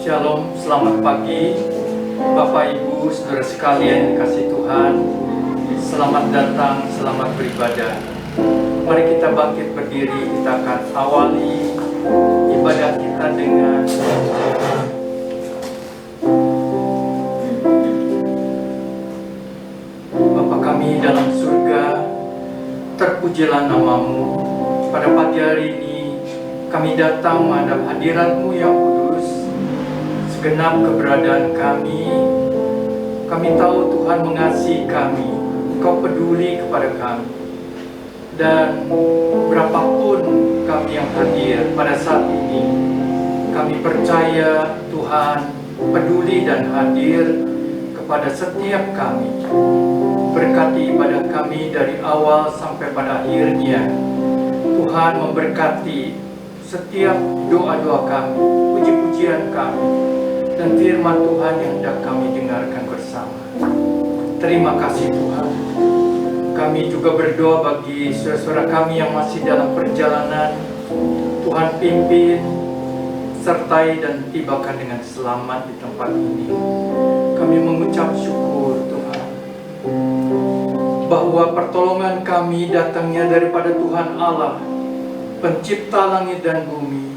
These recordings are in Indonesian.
Shalom, selamat pagi Bapak Ibu, saudara sekalian yang kasih Tuhan. Selamat datang, selamat beribadah. Mari kita bangkit berdiri, kita akan awali ibadah kita dengan Bapa kami dalam surga, terpujilah namamu. Pada pagi hari ini kami datang menghadap hadirat-Mu yang kudus. Segenap keberadaan kami tahu Tuhan mengasihi kami, Engkau peduli kepada kami. Dan berapapun kami yang hadir pada saat ini, kami percaya Tuhan peduli dan hadir kepada setiap kami. Berkati ibadah kami dari awal sampai pada akhirnya. Tuhan memberkati setiap doa-doa kami, puji-pujian kami, dan firman Tuhan yang hendak kami dengarkan bersama. Terima kasih Tuhan. Kami juga berdoa bagi saudara-saudara kami yang masih dalam perjalanan. Tuhan pimpin, sertai dan tibakan dengan selamat di tempat ini. Kami mengucap syukur Tuhan, bahwa pertolongan kami datangnya daripada Tuhan Allah, Pencipta langit dan bumi.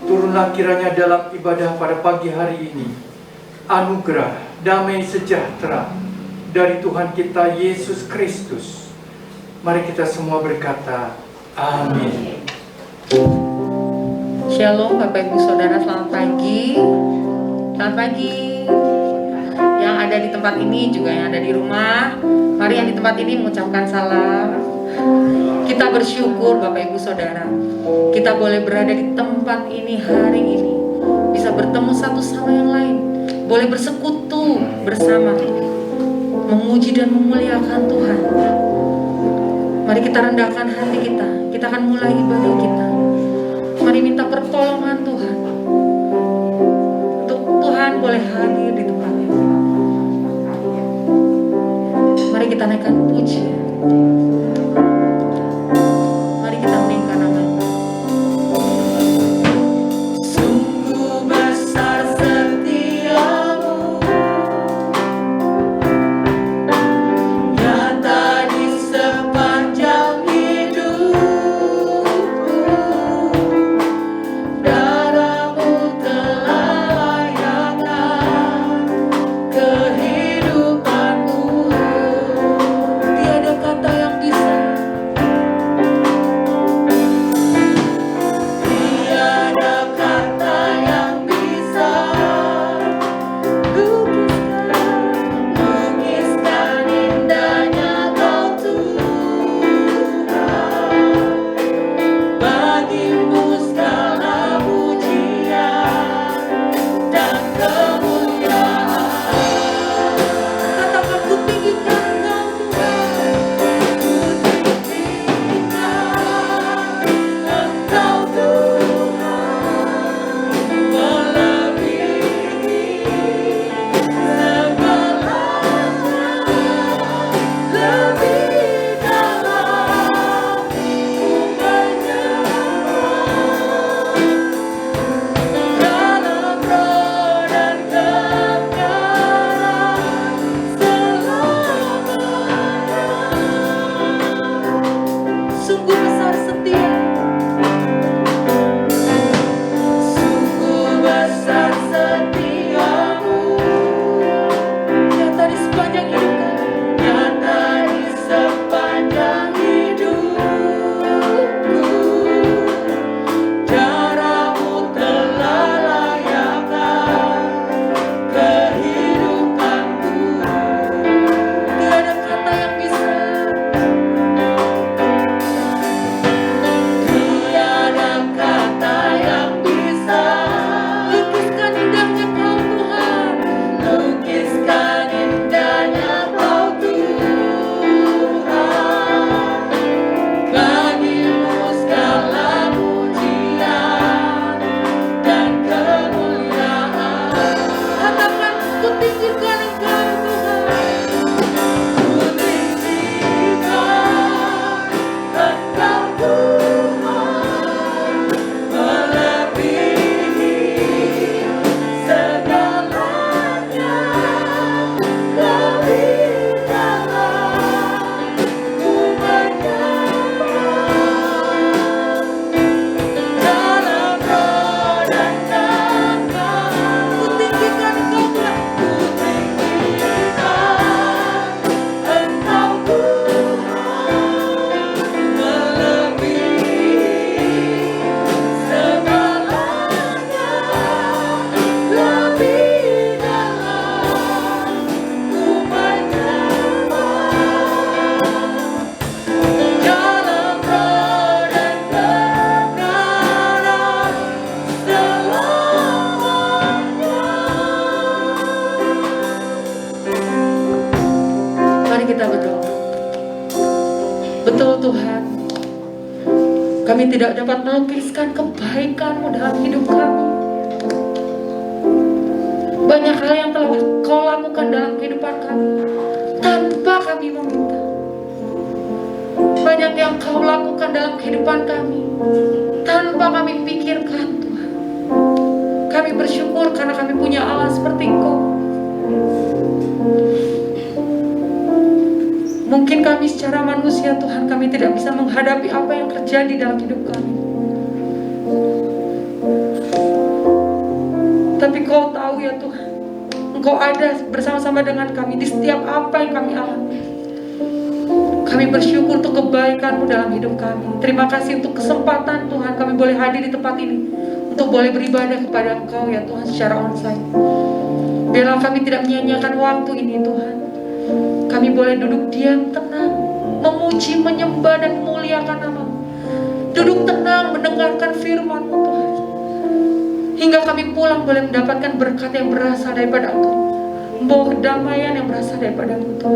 Turunlah kiranya dalam ibadah pada pagi hari ini anugerah, damai sejahtera dari Tuhan kita Yesus Kristus. Mari kita semua berkata, amin. Shalom Bapak Ibu Saudara, selamat pagi. Selamat pagi. Yang ada di tempat ini juga yang ada di rumah. Mari yang di tempat ini mengucapkan salam. Kita bersyukur Bapak Ibu Saudara, kita boleh berada di tempat ini hari ini, bisa bertemu satu sama yang lain, boleh bersekutu bersama, memuji dan memuliakan Tuhan. Mari kita rendahkan hati kita akan mulai ibadah kita. Mari minta pertolongan Tuhan, untuk Tuhan boleh hadir di tempat ini. Mari kita naikkan pujian. Mari kita meninggikan nama-Mu. Sungguh besar setiamu, nyata di sepanjang hidupku. Darah kami tidak dapat melukiskan kebaikan-Mu dalam hidup kami. Banyak hal yang telah Kau lakukan dalam kehidupan kami tanpa kami meminta. Banyak yang Kau lakukan dalam kehidupan kami tanpa kami pikirkan, Tuhan. Kami bersyukur karena kami punya Allah seperti Engkau. Mungkin kami secara manusia, Tuhan, kami tidak bisa menghadapi apa yang terjadi dalam hidup kami. Tapi Kau tahu ya Tuhan, Engkau ada bersama-sama dengan kami di setiap apa yang kami alami. Kami bersyukur untuk kebaikan-Mu dalam hidup kami. Terima kasih untuk kesempatan Tuhan kami boleh hadir di tempat ini, untuk boleh beribadah kepada Engkau ya Tuhan secara onsite. Biarlah kami tidak menyia-nyiakan waktu ini Tuhan. Kami boleh duduk diam tenang, memuji, menyembah dan memuliakan nama-Mu. Duduk tenang mendengarkan firman-Mu Tuhan. Hingga kami pulang boleh mendapatkan berkat yang berasal daripada Engkau, membawa kedamaian yang berasal daripada-Mu Tuhan.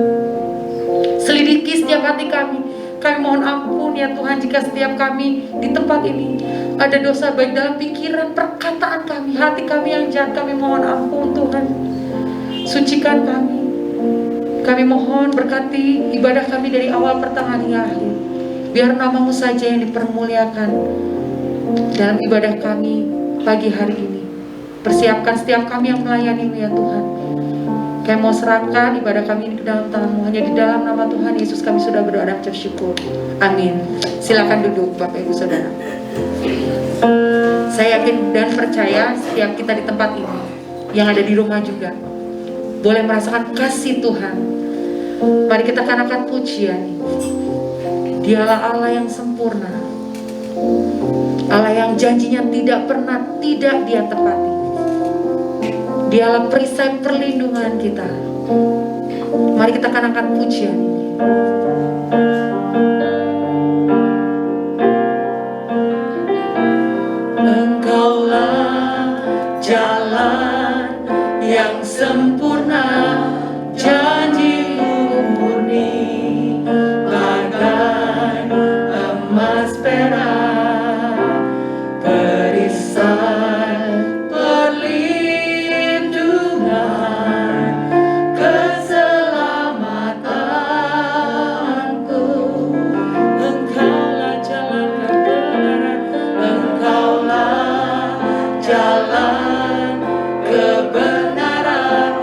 Selidiki setiap hati kami. Kami mohon ampun ya Tuhan jika setiap kami di tempat ini ada dosa baik dalam pikiran, perkataan kami, hati kami yang jahat. Kami mohon ampun Tuhan. Sucikan kami. Kami mohon berkati ibadah kami dari awal, pertengahan hingga akhir. Biar nama-Mu saja yang dipermuliakan dalam ibadah kami pagi hari ini. Persiapkan setiap kami yang melayani-Mu ya Tuhan. Kami mau serahkan ibadah kami ini ke dalam tangan-Mu. Hanya di dalam nama Tuhan Yesus kami sudah berdoa dan bersyukur. Amin. Silakan duduk Bapak Ibu Saudara. Saya yakin dan percaya setiap kita di tempat ini, yang ada di rumah juga, boleh merasakan kasih Tuhan. Mari kita katakan pujian. Dialah Allah yang sempurna, Allah yang janjinya tidak pernah tidak Dia tepati. Dialah perisai perlindungan kita. Mari kita katakan pujian ini. Engkaulah jalan yang sempurna, janji-Mu murni, bagai emas perak, perisai perlindungan, keselamatanku. Engkaulah jalan kebenaran, Engkaulah jalan kebenaran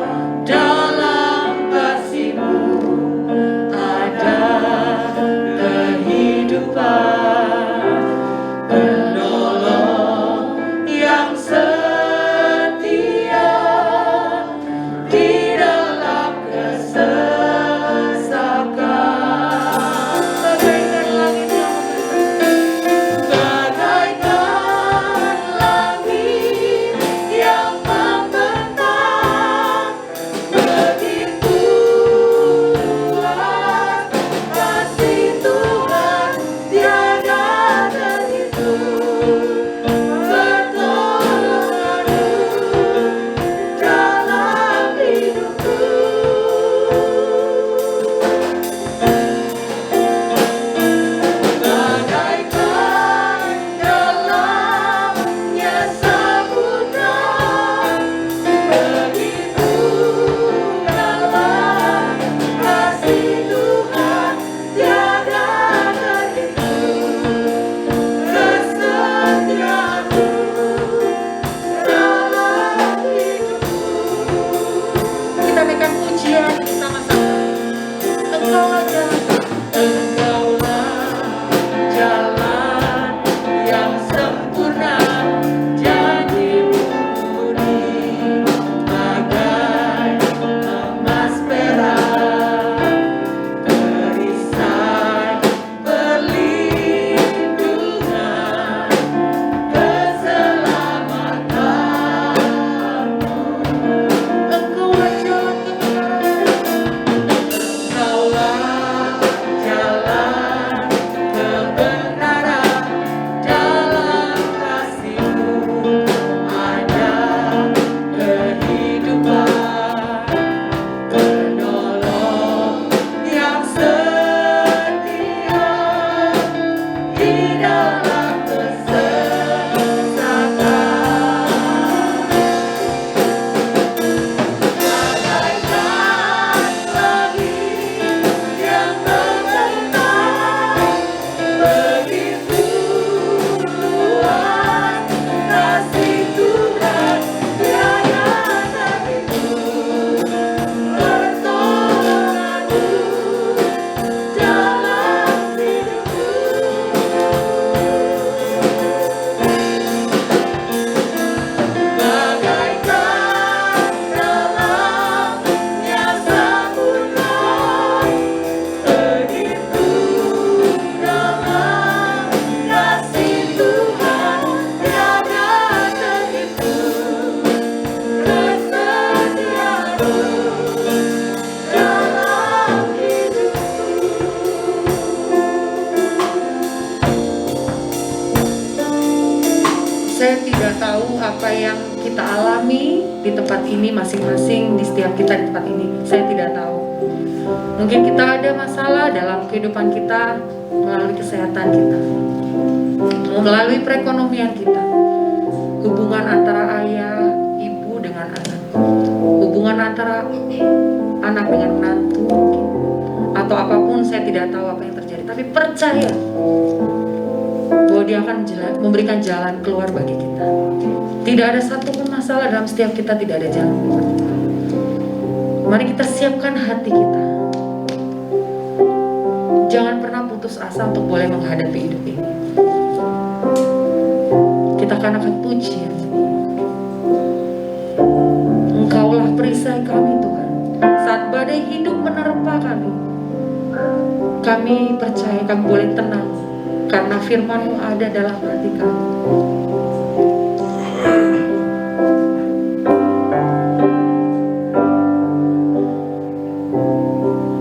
Saya tidak tahu apa yang kita alami di tempat ini masing-masing, di setiap kita di tempat ini. Saya tidak tahu. Mungkin kita ada masalah dalam kehidupan kita, melalui kesehatan kita, melalui perekonomian kita, hubungan antara ayah, ibu dengan anak, hubungan antara anak dengan menantu, atau apapun. Saya tidak tahu apa yang terjadi, tapi percaya bahwa Dia akan memberikan jalan keluar bagi kita. Tidak ada satupun masalah dalam setiap kita, tidak ada jalan keluar. Mari kita siapkan hati kita. Jangan pernah putus asa untuk boleh menghadapi hidup ini. Kita akan puji ya. Engkaulah perisai kami Tuhan. Saat badai hidup menerpa kami, kami percaya kami boleh tenang karena firman-Mu ada dalam hati kami.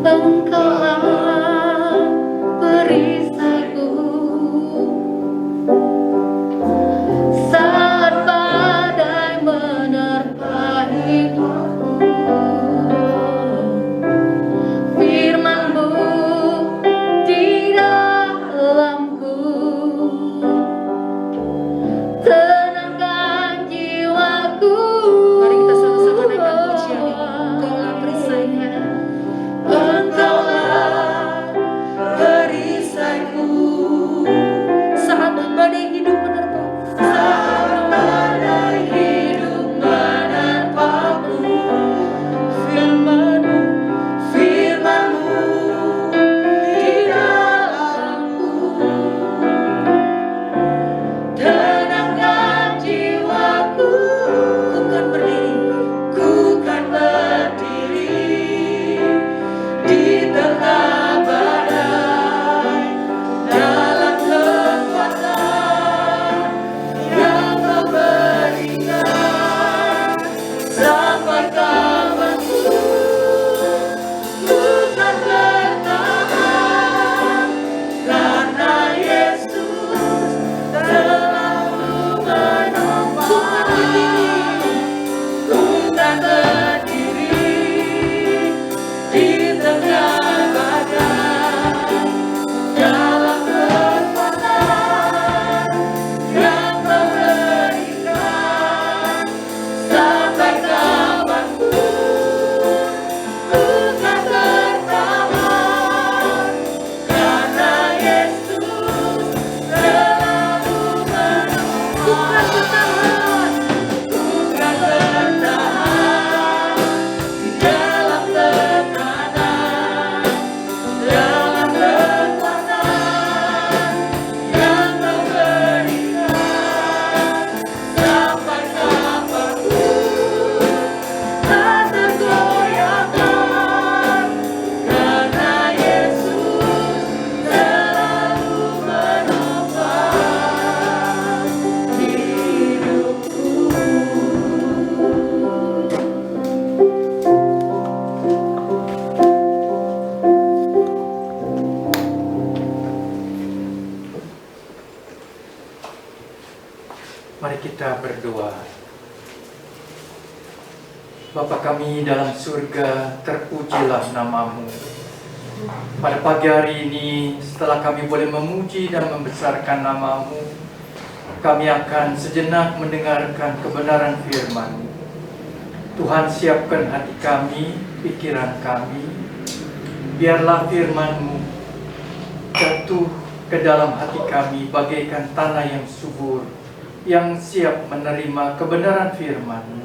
Engkaulah perisaiku saat badai menerpa hidupku. Firman-Mu di dalamku tenangkan jiwaku. Mari kita sama-sama naikkan pujian ini. Engkaulah perisainya. Engkaulah perisaiku saat badai hidup menerpa. Saat badai hidup menerpaku, firman-Mu, firman-Mu di dalamku tenangkan jiwaku. Ku kan berdiri di tengah badai, dalam kekuatan yang Kau berikan. Sampai kapanpun ku kan bertahan, karena Yesus selalu menopang. Ku kan berdiri di tengah badai, dalam kekuatan yang Kau berikan. Sampai kapanpun ku kan bertahan, karena Yesus selalu menopang. Ku kan bertahan, ku kan bertahan di dalam tekanan, dalam kekuatan yang Kau berikan. Sampai kapanpun tak tergoyahkan, karena Yesus selalu menopang hidupku. Mari kita berdoa. Bapa kami dalam surga, terpujilah nama-Mu. Pada pagi hari ini, setelah kami boleh memuji dan membesarkan nama-Mu, kami akan sejenak mendengarkan kebenaran firman-Mu. Tuhan, siapkan hati kami, pikiran kami. Biarlah firman-Mu jatuh ke dalam hati kami bagaikan tanah yang subur, yang siap menerima kebenaran firman-Mu.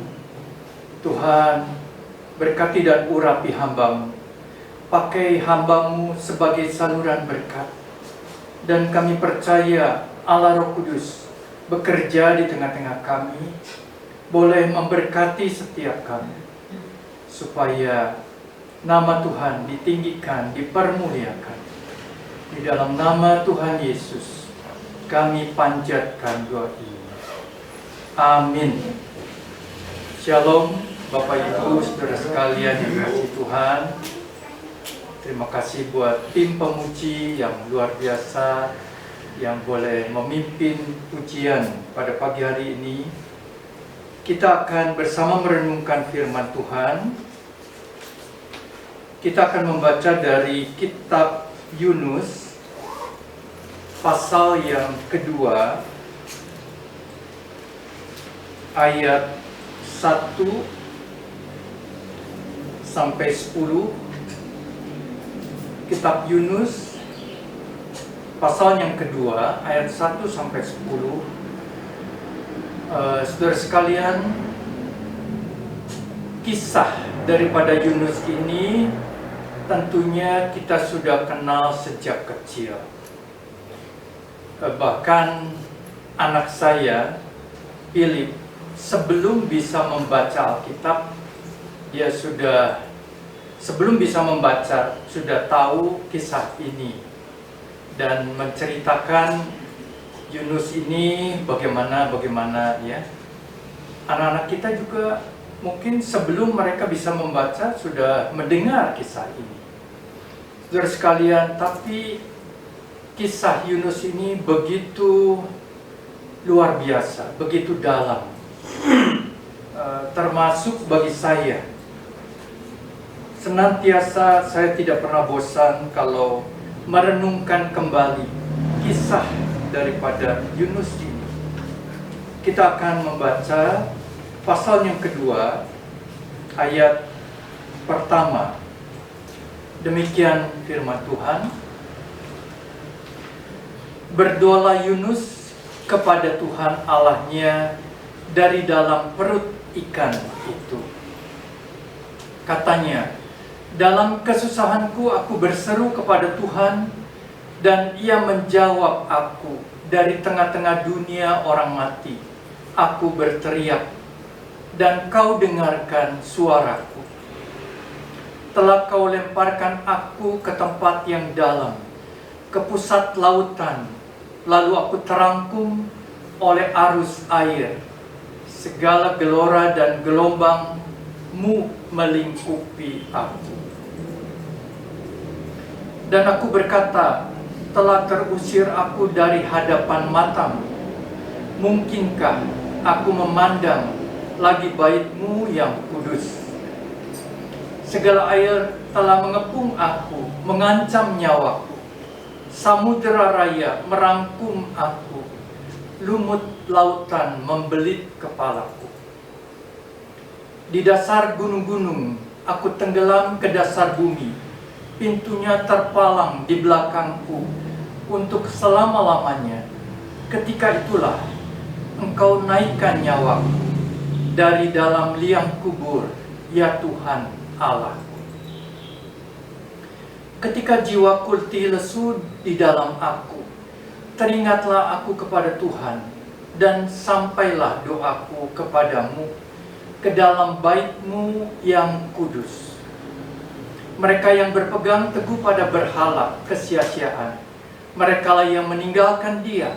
Tuhan, berkati dan urapi hamba-Mu. Pakai hamba-Mu sebagai saluran berkat. Dan kami percaya Allah Roh Kudus bekerja di tengah-tengah kami, boleh memberkati setiap kami, supaya nama Tuhan ditinggikan, dipermuliakan. Di dalam nama Tuhan Yesus, kami panjatkan doa ini. Amin. Shalom Bapak Ibu, saudara sekalian yang dikasihi Tuhan, terima kasih buat tim pemuji yang luar biasa yang boleh memimpin pujian pada pagi hari ini. Kita akan bersama merenungkan firman Tuhan. Kita akan membaca dari kitab Yunus, pasal yang kedua, ayat 1 sampai 10. Kitab Yunus pasal yang kedua ayat 1 sampai 10. Saudara sekalian, kisah daripada Yunus ini tentunya kita sudah kenal sejak kecil. Bahkan anak saya, Philip, sebelum bisa membaca Alkitab, dia sebelum bisa membaca sudah tahu kisah ini dan menceritakan Yunus ini bagaimana ya. Anak-anak kita juga mungkin sebelum mereka bisa membaca sudah mendengar kisah ini. Saudara sekalian, tapi kisah Yunus ini begitu luar biasa, begitu dalam. Termasuk bagi saya, senantiasa saya tidak pernah bosan kalau merenungkan kembali kisah daripada Yunus ini. Kita akan membaca pasal yang kedua, ayat pertama. Demikian firman Tuhan. Berdoalah Yunus kepada Tuhan Allahnya dari dalam perut ikan itu. Katanya, dalam kesusahanku aku berseru kepada Tuhan, dan Ia menjawab aku. Dari tengah-tengah dunia orang mati aku berteriak, dan Kau dengarkan suaraku. Telah Kau lemparkan aku ke tempat yang dalam, ke pusat lautan, lalu aku terangkum oleh arus air. Segala gelora dan gelombang-Mu melingkupi aku. Dan aku berkata, telah terusir aku dari hadapan matamu. Mungkinkah aku memandang lagi bait-Mu yang kudus? Segala air telah mengepung aku, mengancam nyawaku. Samudera raya merangkum aku. Lumut lautan membelit kepalaku. Di dasar gunung-gunung aku tenggelam ke dasar bumi. Pintunya terpalang di belakangku untuk selama-lamanya. Ketika itulah Engkau naikkan nyawaku dari dalam liang kubur, ya Tuhan Allahku. Ketika jiwaku letih lesu di dalam aku, teringatlah aku kepada Tuhan, dan sampailah doaku kepadamu ke dalam bait-Mu yang kudus. Mereka yang berpegang teguh pada berhala kesia-siaan, merekalah yang meninggalkan Dia,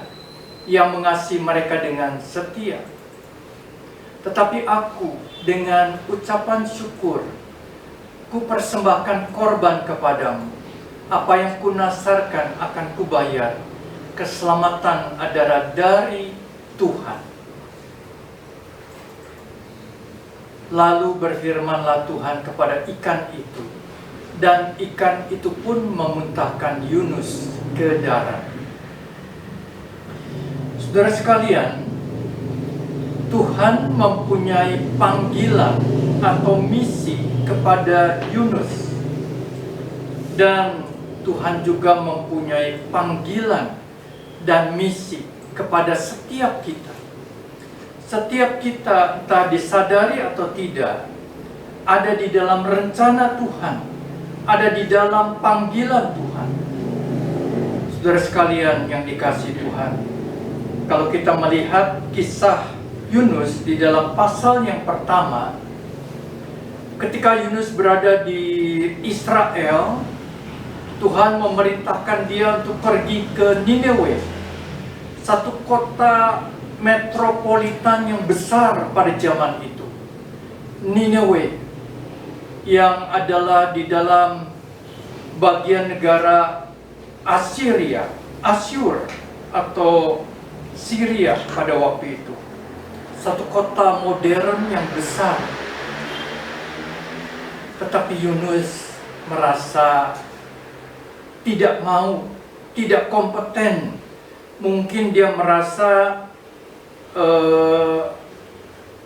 yang mengasihi mereka dengan setia. Tetapi aku dengan ucapan syukur, ku persembahkan korban kepadamu. Apa yang ku nasarkan akan kubayar. Keselamatan adalah dari Tuhan. Lalu berfirmanlah Tuhan kepada ikan itu, dan ikan itu pun memuntahkan Yunus ke darat. Saudara sekalian, Tuhan mempunyai panggilan atau misi kepada Yunus, dan Tuhan juga mempunyai panggilan dan misi kepada setiap kita. Setiap kita, entah disadari atau tidak, ada di dalam rencana Tuhan, ada di dalam panggilan Tuhan. Saudara sekalian yang dikasihi Tuhan, kalau kita melihat kisah Yunus di dalam pasal yang pertama, ketika Yunus berada di Israel, Tuhan memerintahkan dia untuk pergi ke Nineveh, satu kota metropolitan yang besar pada zaman itu. Nineveh yang adalah di dalam bagian negara Asyur atau Syria pada waktu itu. Satu kota modern yang besar. Tetapi Yunus merasa tidak mau, tidak kompeten. Mungkin dia merasa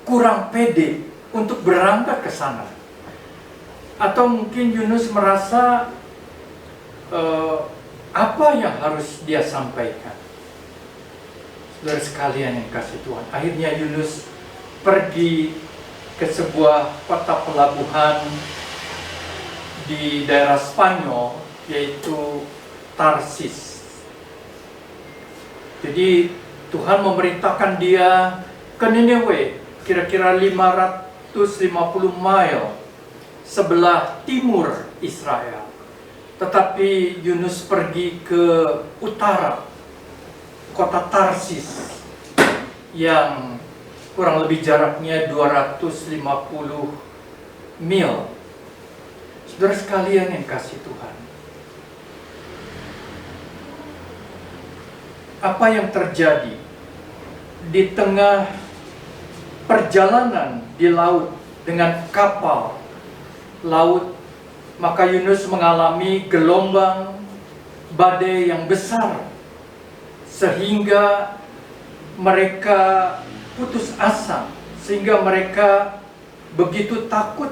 kurang pede untuk berangkat ke sana. Atau mungkin Yunus merasa apa yang harus dia sampaikan. Saudara sekalian yang kasih Tuhan, akhirnya Yunus pergi ke sebuah kota pelabuhan di daerah Spanyol, yaitu Tarsis. Jadi Tuhan memerintahkan dia ke Nineveh, kira-kira 550 mil sebelah timur Israel. Tetapi Yunus pergi ke utara, kota Tarsis, yang kurang lebih jaraknya 250 mil. Saudara sekalian yang kasih Tuhan, apa yang terjadi di tengah perjalanan di laut dengan kapal laut? Maka Yunus mengalami gelombang badai yang besar, sehingga mereka putus asa, sehingga mereka begitu takut.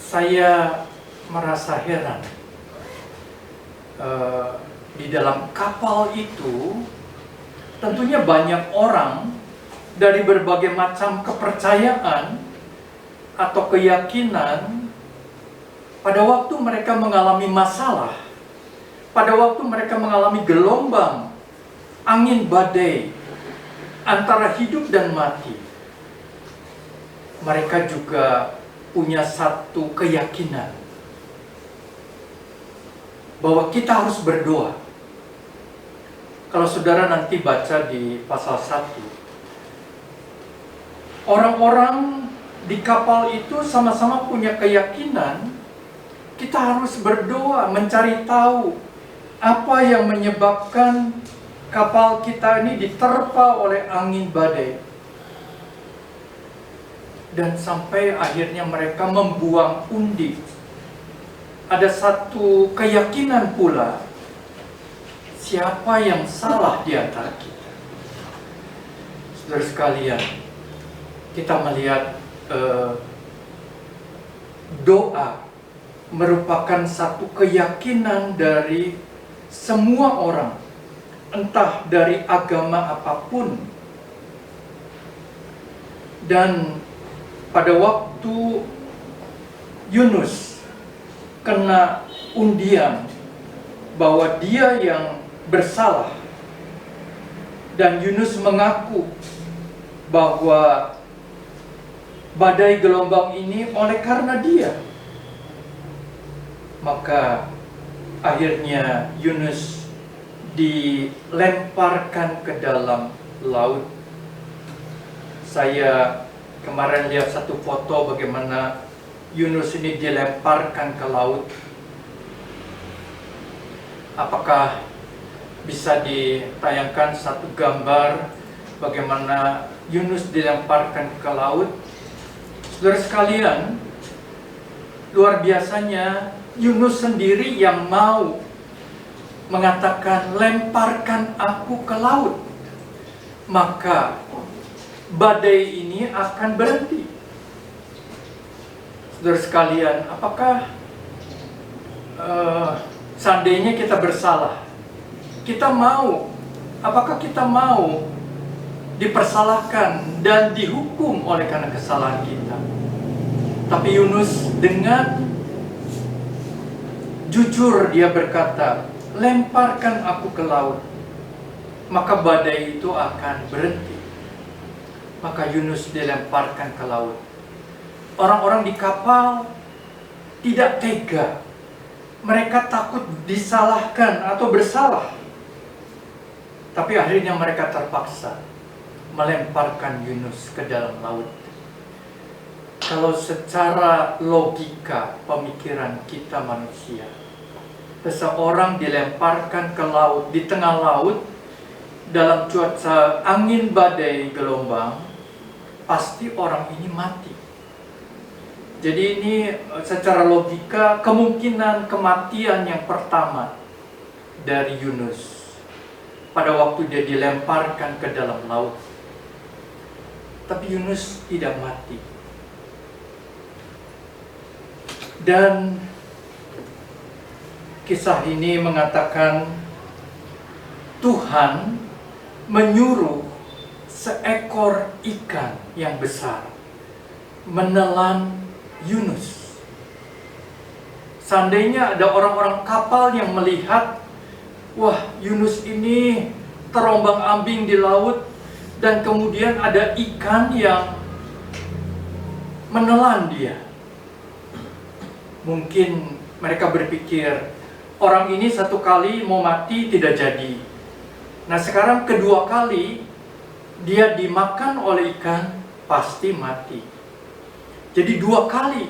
Saya merasa heran, di dalam kapal itu tentunya banyak orang dari berbagai macam kepercayaan atau keyakinan. Pada waktu mereka mengalami masalah, pada waktu mereka mengalami gelombang angin badai antara hidup dan mati, mereka juga punya satu keyakinan bahwa kita harus berdoa. Kalau saudara nanti baca di pasal 1, orang-orang di kapal itu sama-sama punya keyakinan kita harus berdoa, mencari tahu apa yang menyebabkan kapal kita ini diterpa oleh angin badai. Dan sampai akhirnya mereka membuang undi. Ada satu keyakinan pula, siapa yang salah di antara kita. Saudara sekalian, kita melihat doa merupakan satu keyakinan dari semua orang, entah dari agama apapun. Dan pada waktu Yunus kena undian bahwa dia yang bersalah, dan Yunus mengaku bahwa badai gelombang ini oleh karena dia, maka akhirnya Yunus dilemparkan ke dalam laut. Saya kemarin lihat satu foto bagaimana Yunus ini dilemparkan ke laut. Apakah bisa ditayangkan satu gambar bagaimana Yunus dilemparkan ke laut? Saudara sekalian, luar biasanya Yunus sendiri yang mau mengatakan, lemparkan aku ke laut, maka badai ini akan berhenti. Saudara sekalian, apakah seandainya kita bersalah, apakah kita mau dipersalahkan dan dihukum oleh karena kesalahan kita? Tapi Yunus dengan jujur dia berkata, lemparkan aku ke laut, maka badai itu akan berhenti. Maka Yunus dilemparkan ke laut. Orang-orang di kapal tidak tega. Mereka takut disalahkan atau bersalah. Tapi akhirnya mereka terpaksa melemparkan Yunus ke dalam laut? Kalau secara logika pemikiran kita manusia, seseorang dilemparkan ke laut, di tengah laut, dalam cuaca angin badai gelombang, pasti orang ini mati. Jadi ini secara logika kemungkinan kematian yang pertama dari Yunus pada waktu dia dilemparkan ke dalam laut. Tapi Yunus tidak mati. Dan kisah ini mengatakan Tuhan menyuruh seekor ikan yang besar menelan Yunus. Seandainya ada orang-orang kapal yang melihat, wah, Yunus ini terombang-ambing di laut, dan kemudian ada ikan yang menelan dia. Mungkin mereka berpikir, orang ini satu kali mau mati tidak jadi. Nah, sekarang kedua kali dia dimakan oleh ikan, pasti mati. Jadi dua kali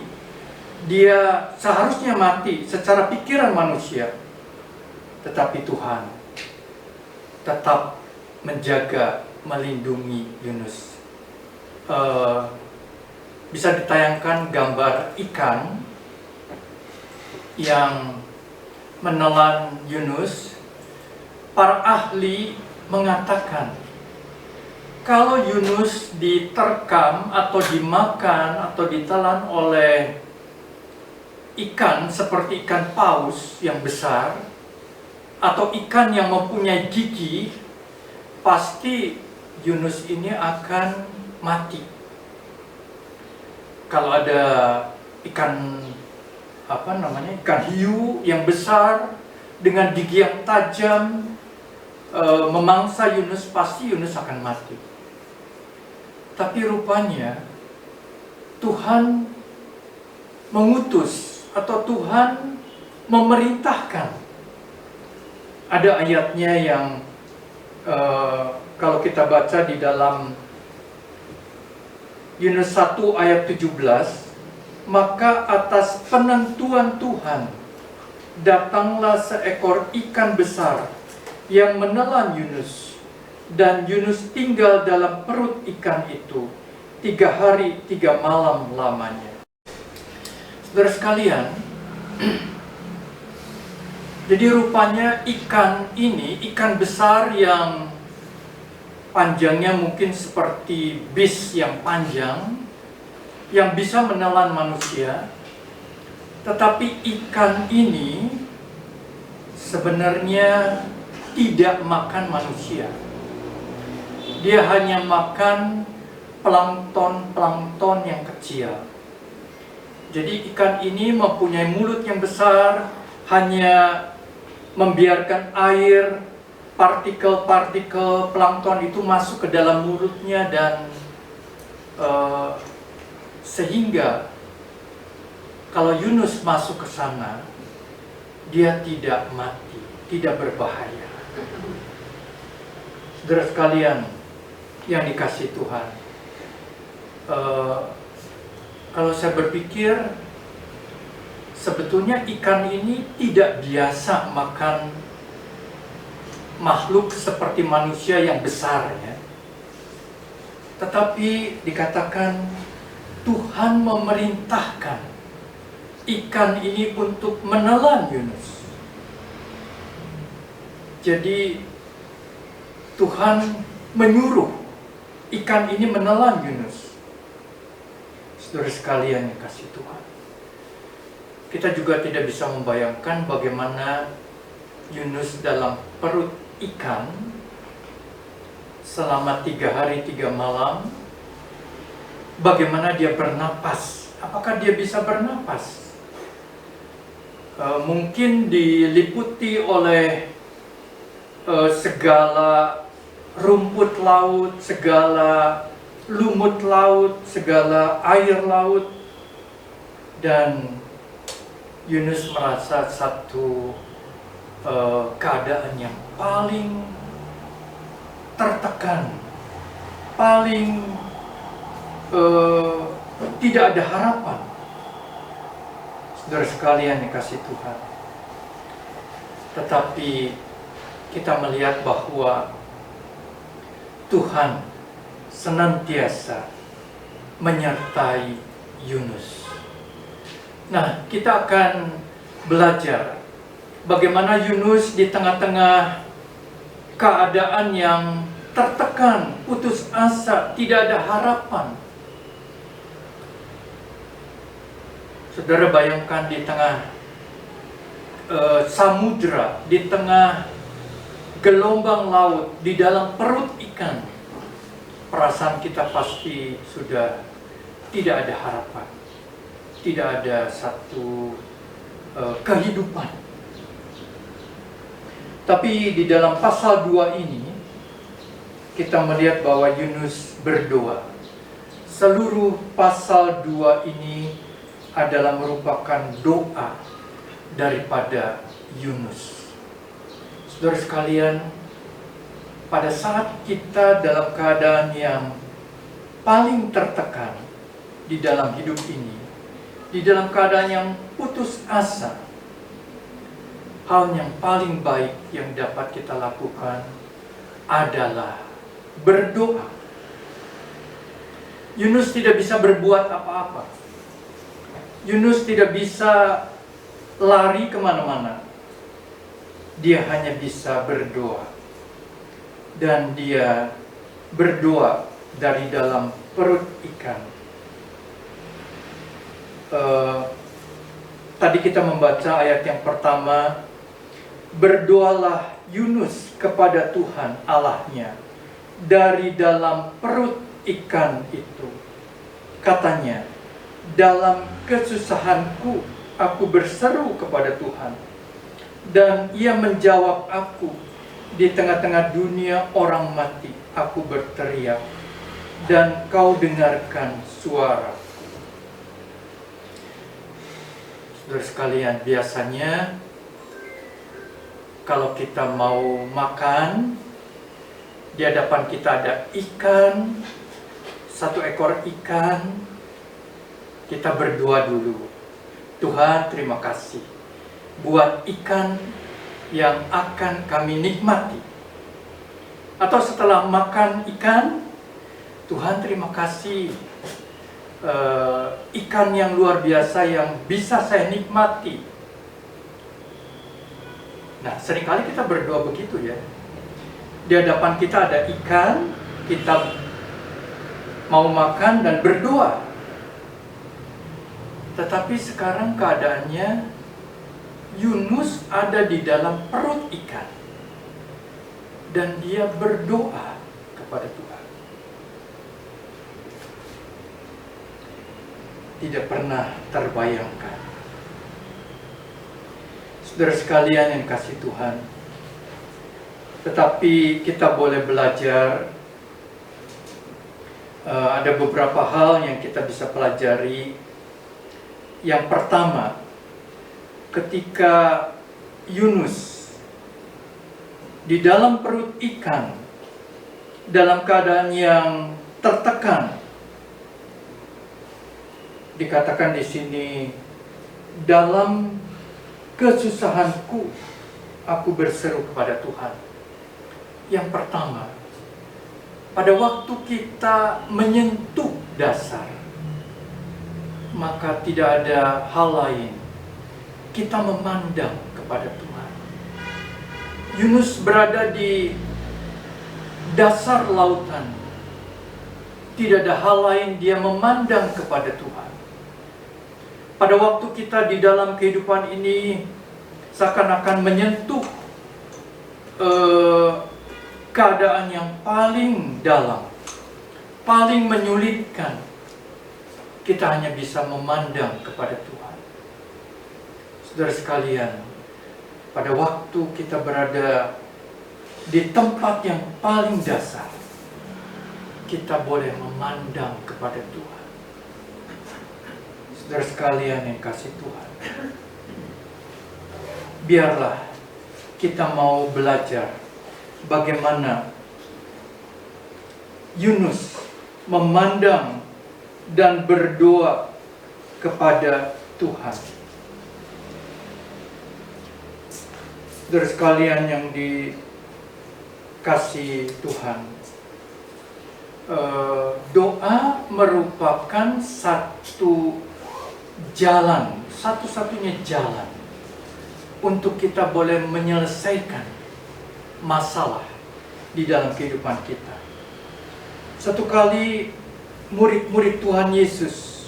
dia seharusnya mati secara pikiran manusia. Tetapi Tuhan tetap menjaga, melindungi Yunus. Bisa ditayangkan gambar ikan yang menelan Yunus. Para ahli mengatakan kalau Yunus diterkam atau dimakan atau ditelan oleh ikan seperti ikan paus yang besar atau ikan yang mempunyai gigi, pasti Yunus ini akan mati. Kalau ada ikan ikan hiu yang besar dengan gigi yang tajam memangsa Yunus, pasti Yunus akan mati. Tapi rupanya Tuhan mengutus atau Tuhan memerintahkan. Ada ayatnya yang kalau kita baca di dalam Yunus 1 ayat 17, maka atas penentuan Tuhan datanglah seekor ikan besar yang menelan Yunus, dan Yunus tinggal dalam perut ikan itu 3 hari 3 malam lamanya. Saudara sekalian, jadi rupanya ikan ini, ikan besar yang panjangnya mungkin seperti bis yang panjang, yang bisa menelan manusia, tetapi ikan ini sebenarnya tidak makan manusia. Dia hanya makan plankton yang kecil. Jadi ikan ini mempunyai mulut yang besar, hanya membiarkan air, partikel-partikel plankton itu masuk ke dalam mulutnya, dan sehingga kalau Yunus masuk ke sana, dia tidak mati, tidak berbahaya. Saudara sekalian yang dikasihi Tuhan, kalau saya berpikir, sebetulnya ikan ini tidak biasa makan makhluk seperti manusia yang besar, ya. Tetapi dikatakan Tuhan memerintahkan ikan ini untuk menelan Yunus. Jadi Tuhan menyuruh ikan ini menelan Yunus. Saudara sekalian yang kasih Tuhan, kita juga tidak bisa membayangkan bagaimana Yunus dalam perut ikan selama 3 hari 3 malam. Bagaimana dia bernapas? Apakah dia bisa bernapas? Mungkin diliputi oleh segala rumput laut, segala lumut laut, segala air laut, dan Yunus merasa satu keadaan yang paling tertekan, paling tidak ada harapan. Saudara sekalian yang kasih Tuhan, tetapi kita melihat bahwa Tuhan senantiasa menyertai Yunus. Nah, kita akan belajar bagaimana Yunus di tengah-tengah keadaan yang tertekan, putus asa, tidak ada harapan. Saudara bayangkan di tengah samudra, di tengah gelombang laut, di dalam perut ikan, perasaan kita pasti sudah tidak ada harapan, tidak ada satu kehidupan. Tapi di dalam pasal 2 ini kita melihat bahwa Yunus berdoa. Seluruh pasal 2 ini adalah merupakan doa daripada Yunus. Saudara sekalian, pada saat kita dalam keadaan yang paling tertekan di dalam hidup ini, di dalam keadaan yang putus asa, hal yang paling baik yang dapat kita lakukan adalah berdoa. Yunus tidak bisa berbuat apa-apa. Yunus tidak bisa lari kemana-mana. Dia hanya bisa berdoa. Dan dia berdoa dari dalam perut ikan. Tadi kita membaca ayat yang pertama, berdoalah Yunus kepada Tuhan Allahnya dari dalam perut ikan itu. Katanya, dalam kesusahanku aku berseru kepada Tuhan, dan Ia menjawab aku. Di tengah-tengah dunia orang mati aku berteriak, dan Kau dengarkan suara. Saudara sekalian, biasanya kalau kita mau makan, di hadapan kita ada ikan, 1 ekor ikan, kita berdoa dulu. Tuhan, terima kasih buat ikan yang akan kami nikmati. Atau setelah makan ikan, Tuhan terima kasih ikan yang luar biasa yang bisa saya nikmati. Nah, seringkali kita berdoa begitu ya. Di hadapan kita ada ikan, kita mau makan dan berdoa. Tetapi sekarang keadaannya Yunus ada di dalam perut ikan dan dia berdoa kepada Tuhan. Tidak pernah terbayangkan. Saudara sekalian yang kasih Tuhan, tetapi kita boleh belajar. Ada beberapa hal yang kita bisa pelajari. Yang pertama, ketika Yunus di dalam perut ikan, dalam keadaan yang tertekan, dikatakan di sini, dalam kesusahanku aku berseru kepada Tuhan. Yang pertama, pada waktu kita menyentuh dasar, maka tidak ada hal lain, kita memandang kepada Tuhan. Yunus berada di dasar lautan, tidak ada hal lain, dia memandang kepada Tuhan. Pada waktu kita di dalam kehidupan ini seakan-akan menyentuh keadaan yang paling dalam, paling menyulitkan, kita hanya bisa memandang kepada Tuhan. Saudara sekalian, pada waktu kita berada di tempat yang paling dasar, kita boleh memandang kepada Tuhan. Saudara sekalian yang kasih Tuhan, biarlah kita mau belajar bagaimana Yunus memandang dan berdoa kepada Tuhan. Saudara sekalian yang dikasihi Tuhan, doa merupakan satu jalan, satu-satunya jalan untuk kita boleh menyelesaikan masalah di dalam kehidupan kita. Satu kali murid-murid Tuhan Yesus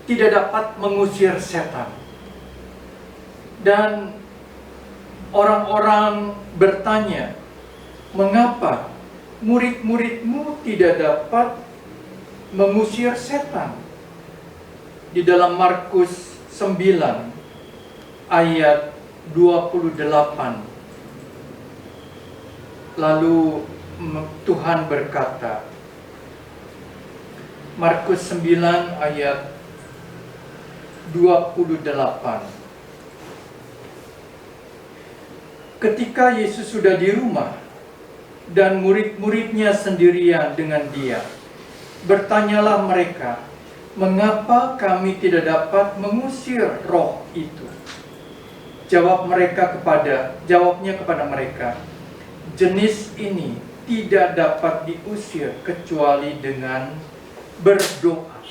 tidak dapat mengusir setan, dan orang-orang bertanya, "Mengapa murid-muridmu tidak dapat mengusir setan?" Di dalam Markus 9 ayat 28, lalu Tuhan berkata, Markus 9 ayat 28, ketika Yesus sudah di rumah dan murid-muridnya sendirian dengan Dia, bertanyalah mereka, "Mengapa kami tidak dapat mengusir roh itu?" Jawabnya kepada mereka, "Jenis ini tidak dapat diusir kecuali dengan berdoa."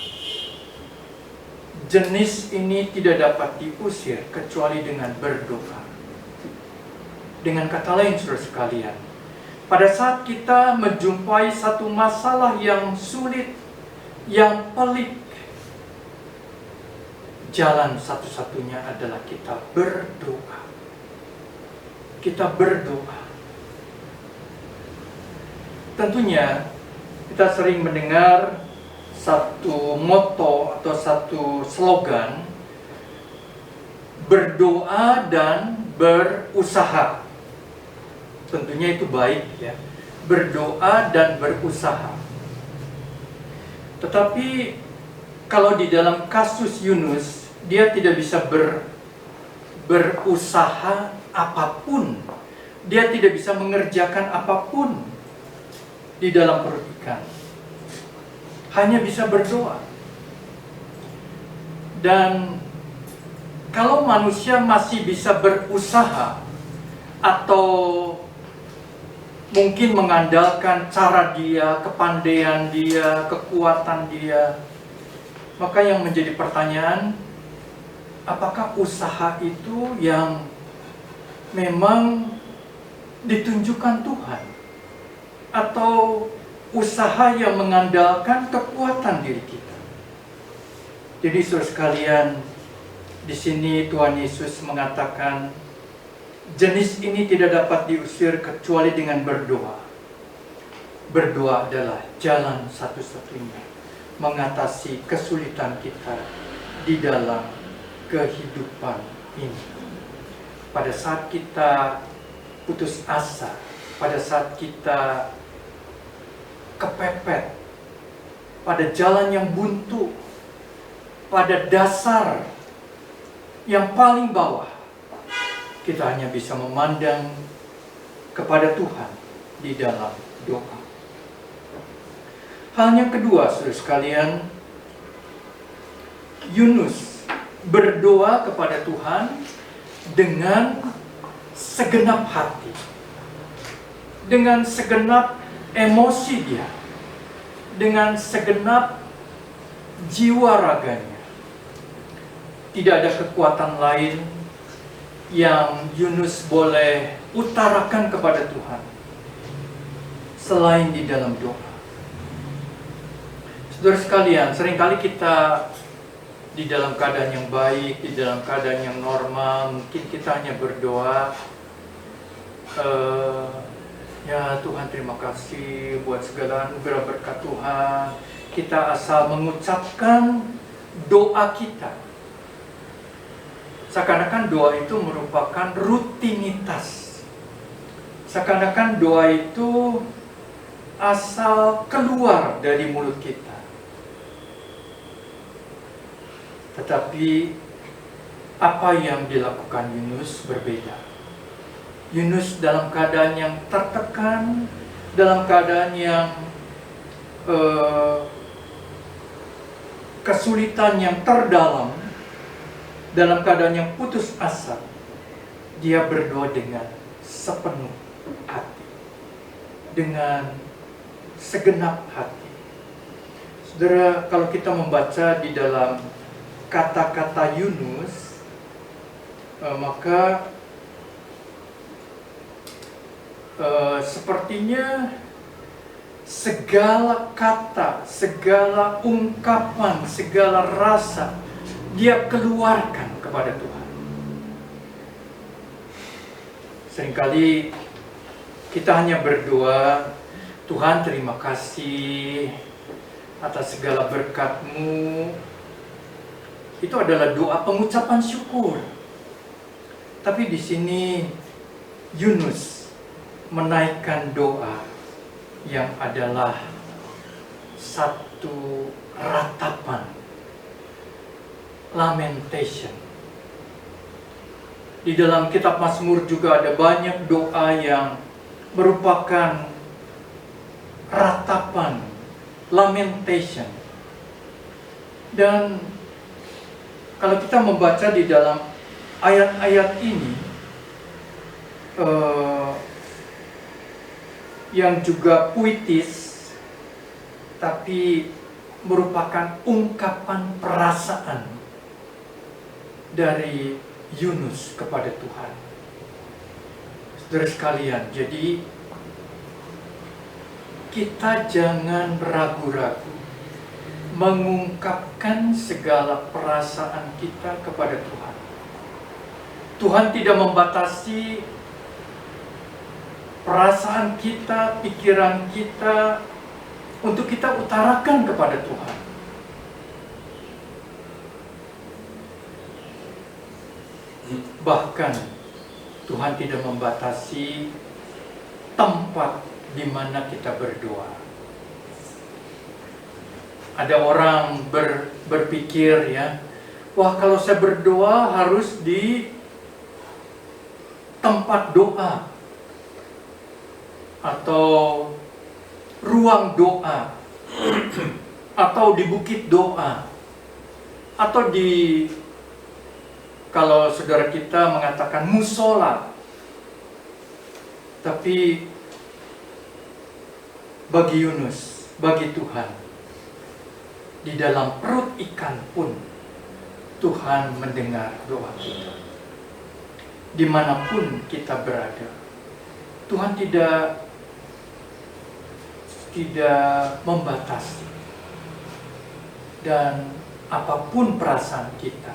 Jenis ini tidak dapat diusir kecuali dengan berdoa. Dengan kata lain, saudara sekalian, pada saat kita menjumpai satu masalah yang sulit, yang pelik, jalan satu-satunya adalah kita berdoa. Kita berdoa. Tentunya kita sering mendengar satu motto atau satu slogan, berdoa dan berusaha. Tentunya itu baik ya, berdoa dan berusaha. Tetapi kalau di dalam kasus Yunus, dia tidak bisa berusaha apapun. Dia tidak bisa mengerjakan apapun di dalam perut ikan. Hanya bisa berdoa. Dan kalau manusia masih bisa berusaha atau mungkin mengandalkan cara dia, kepandaian dia, kekuatan dia, maka yang menjadi pertanyaan, apakah usaha itu yang memang ditunjukkan Tuhan? Atau usaha yang mengandalkan kekuatan diri kita? Jadi saudara sekalian, di sini Tuhan Yesus mengatakan, jenis ini tidak dapat diusir kecuali dengan berdoa. Berdoa adalah jalan satu-satunya mengatasi kesulitan kita di dalam kehidupan ini. Pada saat kita putus asa, pada saat kita kepepet, pada jalan yang buntu, pada dasar yang paling bawah, kita hanya bisa memandang kepada Tuhan di dalam doa. Hal yang kedua, saudara sekalian, Yunus berdoa kepada Tuhan dengan segenap hati, dengan segenap emosi dia, dengan segenap jiwa raganya. Tidak ada kekuatan lain yang Yunus boleh utarakan kepada Tuhan selain di dalam doa. Saudara sekalian, seringkali kita di dalam keadaan yang baik, di dalam keadaan yang normal, mungkin kita hanya berdoa, ya Tuhan terima kasih buat segala anugerah berkat Tuhan. Kita asal mengucapkan doa kita. Seakan-akan doa itu merupakan rutinitas. Seakan-akan doa itu asal keluar dari mulut kita. Tetapi apa yang dilakukan Yunus berbeda. Yunus dalam keadaan yang tertekan, dalam keadaan yang kesulitan yang terdalam, dalam keadaan yang putus asa, dia berdoa dengan sepenuh hati, dengan segenap hati. Saudara, kalau kita membaca di dalam kata-kata Yunus, maka sepertinya segala kata, segala ungkapan, segala rasa dia keluarkan kepada Tuhan. Seringkali kita hanya berdoa, Tuhan terima kasih atas segala berkat-Mu. Itu adalah doa pengucapan syukur. Tapi di sini Yunus menaikkan doa yang adalah satu ratapan, lamentation. Di dalam kitab Mazmur juga ada banyak doa yang merupakan ratapan, lamentation. Dan kalau kita membaca di dalam ayat-ayat ini, yang juga puitis, tapi merupakan ungkapan perasaan dari Yunus kepada Tuhan. Saudara sekalian, jadi kita jangan ragu-ragu mengungkapkan segala perasaan kita kepada Tuhan. Tuhan tidak membatasi perasaan kita, pikiran kita untuk kita utarakan kepada Tuhan. Bahkan Tuhan tidak membatasi tempat di mana kita berdoa. Ada orang berpikir ya, wah kalau saya berdoa harus di tempat doa atau ruang doa atau di bukit doa atau di, kalau saudara kita mengatakan musola. Tapi bagi Yunus, bagi Tuhan, di dalam perut ikan pun Tuhan mendengar doa kita. Dimanapun kita berada, Tuhan tidak membatasi. Dan apapun perasaan kita,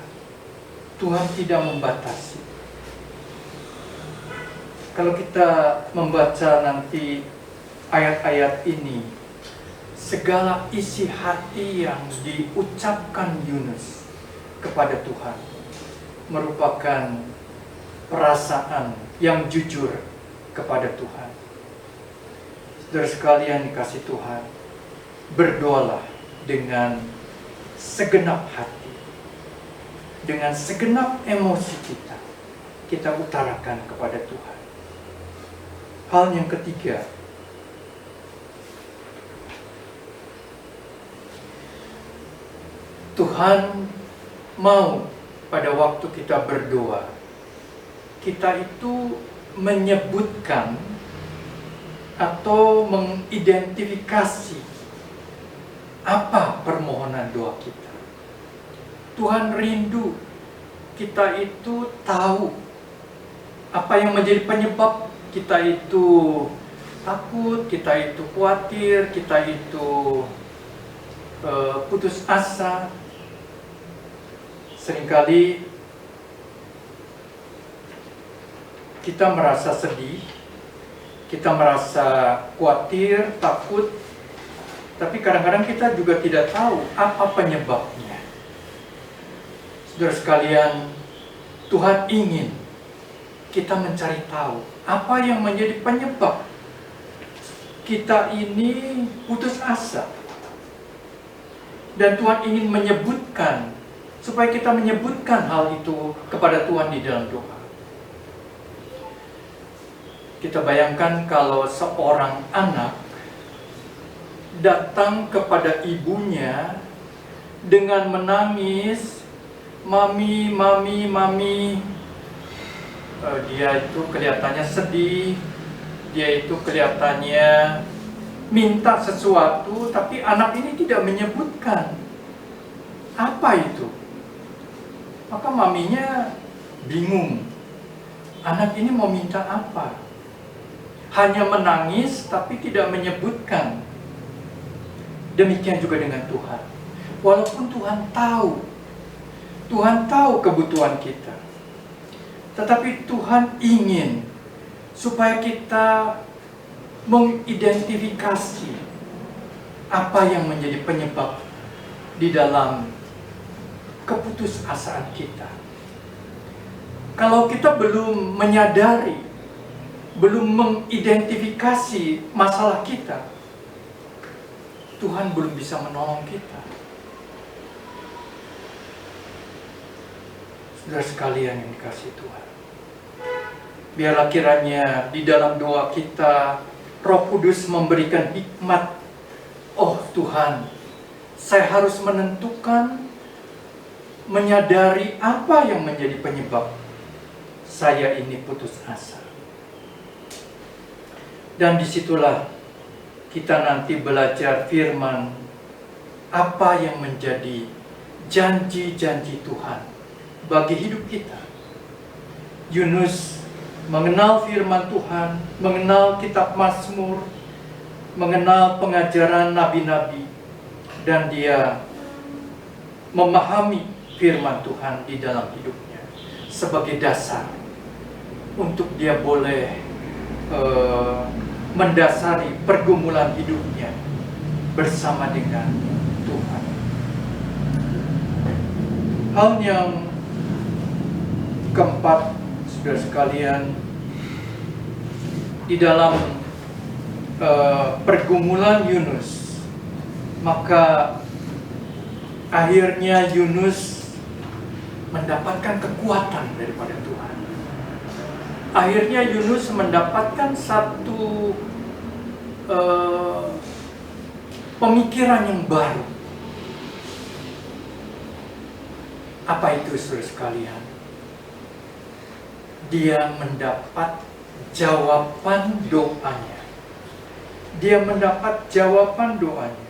Tuhan tidak membatasi. Kalau kita membaca nanti ayat-ayat ini, segala isi hati yang diucapkan Yunus kepada Tuhan merupakan perasaan yang jujur kepada Tuhan. Saudara sekalian dikasih Tuhan, berdoalah dengan segenap hati, dengan segenap emosi kita utarakan kepada Tuhan. Hal yang ketiga, Tuhan mau pada waktu kita berdoa, kita itu menyebutkan atau mengidentifikasi apa permohonan doa kita. Tuhan rindu kita itu tahu apa yang menjadi penyebab kita itu takut, kita itu khawatir, kita itu putus asa. Seringkali kita merasa sedih, kita merasa khawatir, takut, tapi kadang-kadang kita juga tidak tahu apa penyebabnya. Saudara sekalian, Tuhan ingin kita mencari tahu apa yang menjadi penyebab kita ini putus asa. Dan Tuhan ingin menyebutkan, supaya kita menyebutkan hal itu kepada Tuhan di dalam doa. Kita bayangkan kalau seorang anak datang kepada ibunya dengan menangis, "Mami, mami, mami." Dia itu kelihatannya sedih, dia itu kelihatannya minta sesuatu, tapi anak ini tidak menyebutkan apa itu. Maka maminya bingung, anak ini mau minta apa? Hanya menangis tapi tidak menyebutkan. Demikian juga dengan Tuhan. Walaupun Tuhan tahu kebutuhan kita, tetapi Tuhan ingin supaya kita mengidentifikasi apa yang menjadi penyebab di dalam keputusasaan kita. Kalau kita belum menyadari, belum mengidentifikasi masalah kita, Tuhan belum bisa menolong kita. Saudara sekalian yang dikasihi Tuhan, biarlah kiranya di dalam doa kita, Roh Kudus memberikan hikmat. Oh Tuhan, saya harus menentukan, menyadari apa yang menjadi penyebab saya ini putus asa. Dan disitulah kita nanti belajar firman, apa yang menjadi janji-janji Tuhan bagi hidup kita. Yunus mengenal firman Tuhan, mengenal kitab Mazmur, mengenal pengajaran nabi-nabi, dan dia memahami firman Tuhan di dalam hidupnya sebagai dasar untuk dia boleh mendasari pergumulan hidupnya bersama dengan Tuhan. Hal yang keempat, saudara sekalian, di dalam pergumulan Yunus, maka akhirnya Yunus mendapatkan kekuatan daripada Tuhan. Akhirnya Yunus mendapatkan satu pemikiran yang baru. Apa itu, saudara sekalian? Dia mendapat jawaban doanya. Dia mendapat jawaban doanya.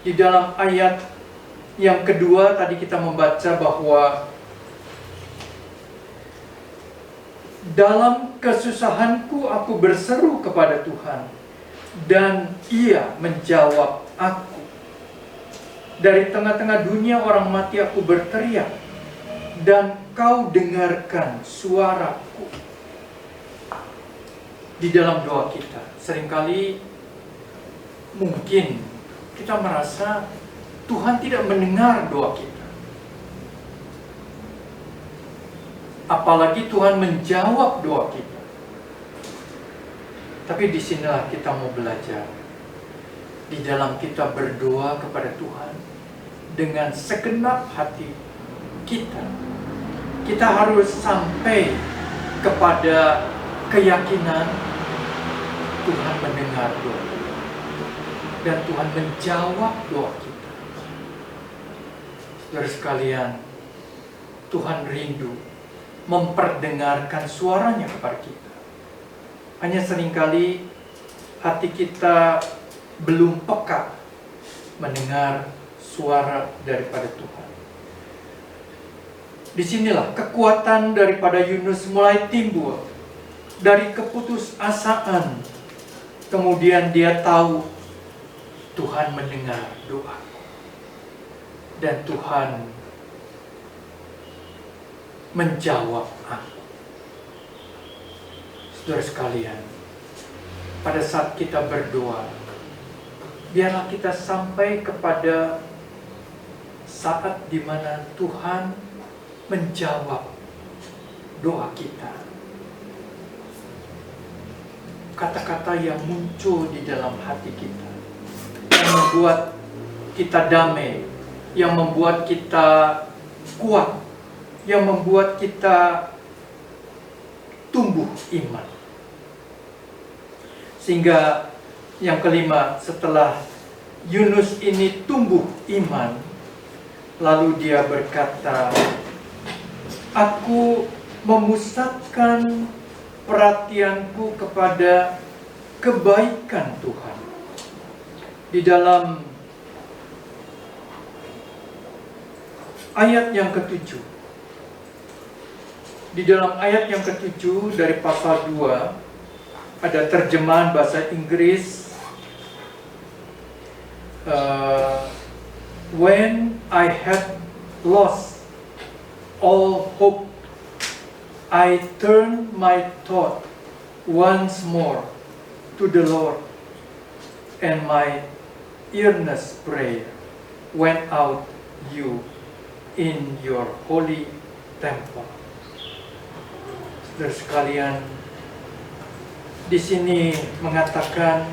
Di dalam ayat yang kedua tadi kita membaca bahwa dalam kesusahanku aku berseru kepada Tuhan, dan Ia menjawab aku. Dari tengah-tengah dunia orang mati aku berteriak, dan Kau dengarkan suaraku. Di dalam doa kita, seringkali mungkin kita merasa Tuhan tidak mendengar doa kita. Apalagi Tuhan menjawab doa kita. Tapi disinilah kita mau belajar. Di dalam kita berdoa kepada Tuhan dengan segenap hati kita, kita harus sampai kepada keyakinan Tuhan mendengar doa kita dan Tuhan menjawab doa kita. Saudara sekalian, Tuhan rindu memperdengarkan suaranya kepada kita. Hanya seringkali hati kita belum peka mendengar suara daripada Tuhan. Disinilah kekuatan daripada Yunus mulai timbul. Dari keputusasaan, kemudian dia tahu Tuhan mendengar doaku. Dan Tuhan menjawab aku. Saudara sekalian, pada saat kita berdoa, biarlah kita sampai kepada saat di mana Tuhan menjawab doa kita. Kata-kata yang muncul di dalam hati kita, yang membuat kita damai, yang membuat kita kuat, yang membuat kita tumbuh iman. Sehingga yang kelima, setelah Yunus ini tumbuh iman, lalu dia berkata, aku memusatkan perhatianku kepada kebaikan Tuhan. Di dalam ayat yang ketujuh, dari pasal 2, ada terjemahan bahasa Inggris, when I had lost all hope, I turned my thought once more to the Lord, and my earnest prayer went out you in your holy temple. Saudara sekalian, di sini mengatakan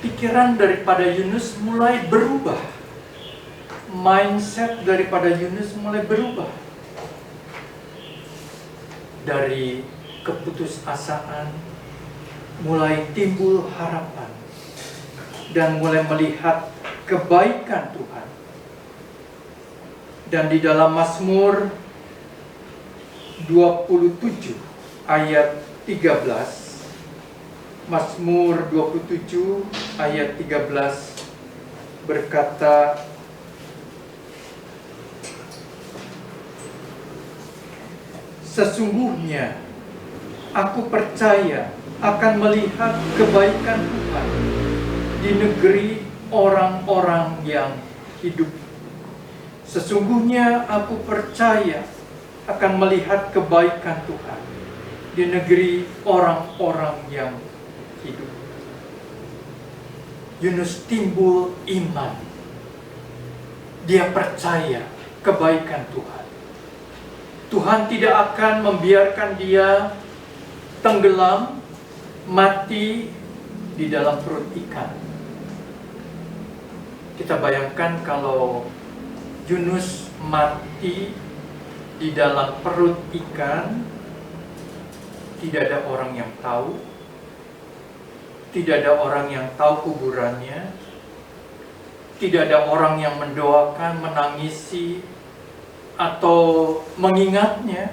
pikiran daripada Yunus mulai berubah. Mindset daripada Yunus mulai berubah. Dari keputusasaan mulai timbul harapan dan mulai melihat kebaikan Tuhan. Dan di dalam Mazmur 27 ayat 13, Mazmur 27 ayat 13 berkata, sesungguhnya aku percaya akan melihat kebaikan Tuhan di negeri orang-orang yang hidup. Sesungguhnya aku percaya akan melihat kebaikan Tuhan di negeri orang-orang yang hidup. Yunus timbul iman. Dia percaya kebaikan Tuhan. Tuhan tidak akan membiarkan dia tenggelam, mati di dalam perut ikan. Kita bayangkan kalau Yunus mati di dalam perut ikan, tidak ada orang yang tahu, tidak ada orang yang tahu kuburannya, tidak ada orang yang mendoakan, menangisi, atau mengingatnya,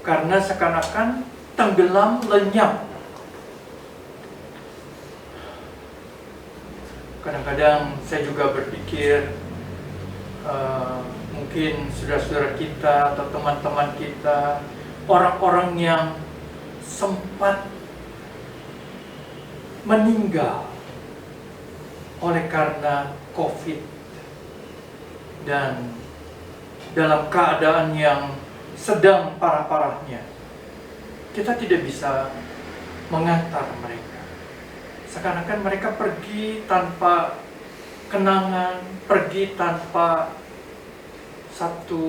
karena seakan-akan tenggelam lenyap. Kadang-kadang saya juga berpikir, mungkin saudara-saudara kita atau teman-teman kita, orang-orang yang sempat meninggal oleh karena COVID dan dalam keadaan yang sedang parah-parahnya, kita tidak bisa mengantar mereka. Seakan-akan mereka pergi tanpa kenangan, pergi tanpa satu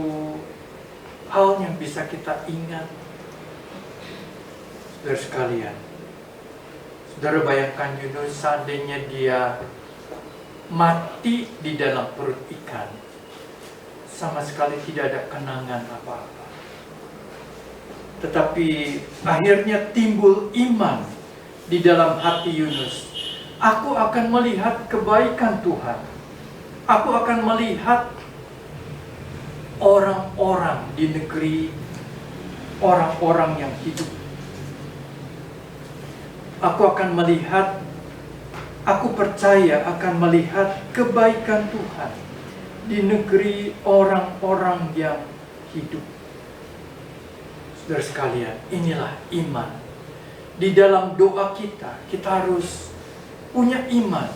hal yang bisa kita ingat. Saudara sekalian, saudara bayangkan Yunus seandainya dia mati di dalam perut ikan, sama sekali tidak ada kenangan apa-apa. Tetapi akhirnya timbul iman di dalam hati Yunus. Aku akan melihat kebaikan Tuhan. Aku akan melihat orang-orang di negeri orang-orang yang hidup. Aku akan melihat, aku percaya akan melihat kebaikan Tuhan di negeri orang-orang yang hidup. Saudara sekalian, inilah iman. Di dalam doa kita, kita harus punya iman.